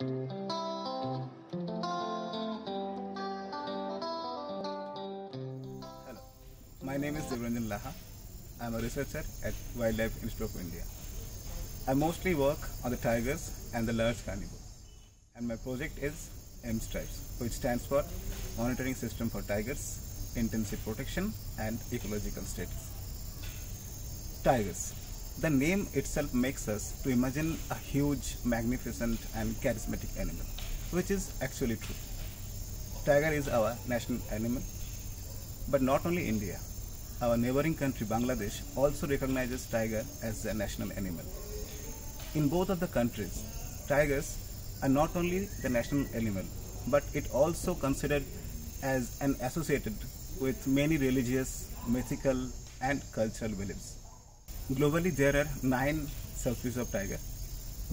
Hello, my name is Devranjan Laha. I am a researcher at Wildlife Institute of India. I mostly work on the tigers and the large carnivore. And my project is MSTRIBES, which stands for Monitoring System for Tigers, Intensive Protection and Ecological Status. Tigers. The name itself makes us to imagine a huge, magnificent and charismatic animal, which is actually true. Tiger is our national animal, but not only India. Our neighboring country Bangladesh also recognizes tiger as a national animal. In both of the countries, tigers are not only the national animal, but it also considered as an associated with many religious, mythical and cultural beliefs. Globally, there are 9 subspecies of tiger,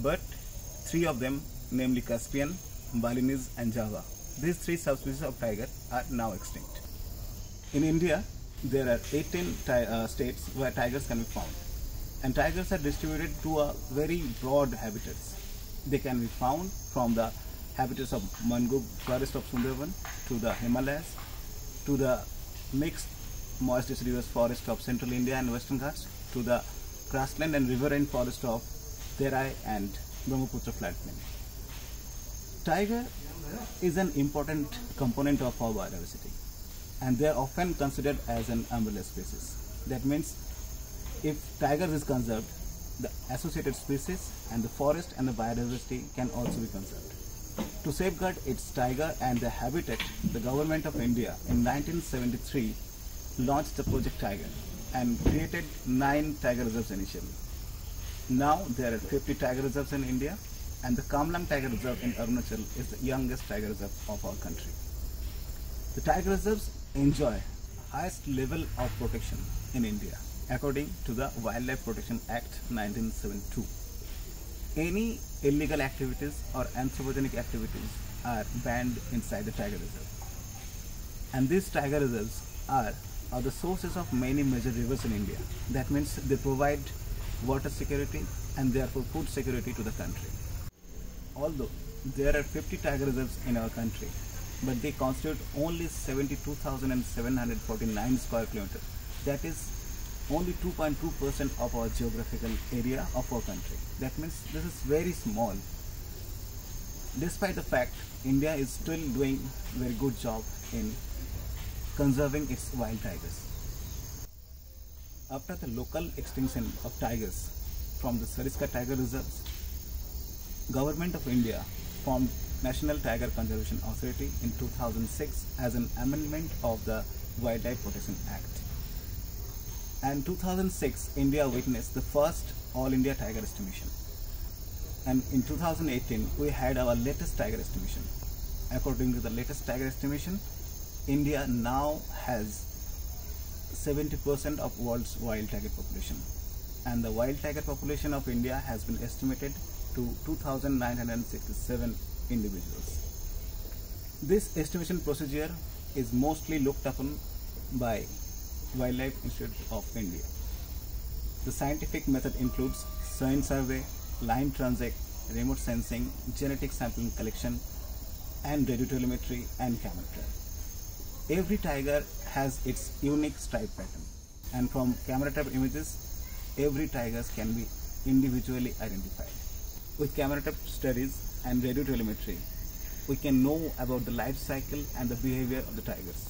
but 3 of them, namely Caspian, Balinese and Java, these 3 subspecies of tiger are now extinct. In India, there are 18 states where tigers can be found, and tigers are distributed to a very broad habitats. They can be found from the habitats of mangrove forest of Sundarban to the Himalayas to the mixed moist deciduous forest of central India and western Ghats to the grassland and riverine forest of Terai and Brahmaputra flatplain. Tiger is an important component of our biodiversity, and they are often considered as an umbrella species. That means if tiger is conserved, the associated species and the forest and the biodiversity can also be conserved. To safeguard its tiger and the habitat, the government of India in 1973 launched the Project Tiger and created 9 tiger reserves initially. Now there are 50 tiger reserves in India, and the Kamlang Tiger Reserve in Arunachal is the youngest tiger reserve of our country. The tiger reserves enjoy highest level of protection in India according to the Wildlife Protection Act 1972. Any illegal activities or anthropogenic activities are banned inside the tiger reserve. And these tiger reserves are the sources of many major rivers in India. That means they provide water security and therefore food security to the country. Although there are 50 tiger reserves in our country, but they constitute only 72,749 square kilometers. That is only 2.2% of our geographical area of our country. That means this is very small. Despite the fact, India is still doing a very good job in conserving its wild tigers. After the local extinction of tigers from the Sariska Tiger Reserves, Government of India formed National Tiger Conservation Authority in 2006 as an amendment of the Wildlife Protection Act. And 2006, India witnessed the first All India Tiger Estimation. And in 2018, we had our latest tiger estimation. According to the latest tiger estimation, India now has 70% of world's wild tiger population. And the wild tiger population of India has been estimated to 2,967 individuals. This estimation procedure is mostly looked upon by Wildlife Institute of India. The scientific method includes soil survey, line transect, remote sensing, genetic sampling collection, and radiotelemetry and camera trap. Every tiger has its unique stripe pattern, and from camera trap images, every tiger can be individually identified. With camera trap studies and radiotelemetry, we can know about the life cycle and the behavior of the tigers.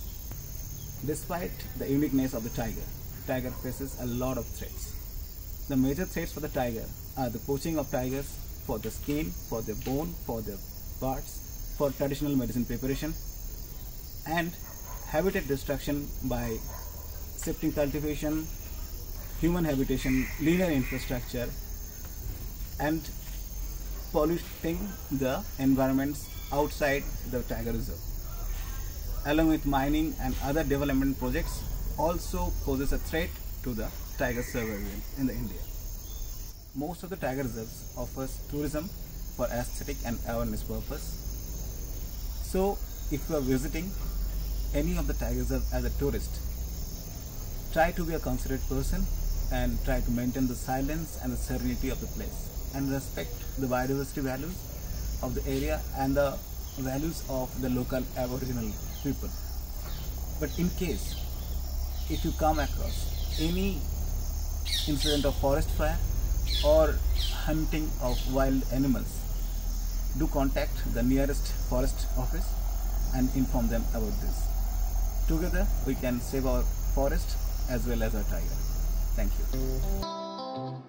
Despite the uniqueness of the tiger faces a lot of threats. The major threats for the tiger are the poaching of tigers for the skin, for their bone, for their parts, for traditional medicine preparation, and habitat destruction by shifting cultivation, human habitation, linear infrastructure, and polluting the environments outside the tiger reserve. Along with mining and other development projects also poses a threat to the tiger survival in India. Most of the tiger reserves offers tourism for aesthetic and awareness purpose. So if you are visiting any of the tiger reserves as a tourist, try to be a considerate person and try to maintain the silence and the serenity of the place and respect the biodiversity values of the area and the values of the local Aboriginal people. But in case if you come across any incident of forest fire or hunting of wild animals, do contact the nearest forest office and inform them about this. Together we can save our forest as well as our tiger. Thank you.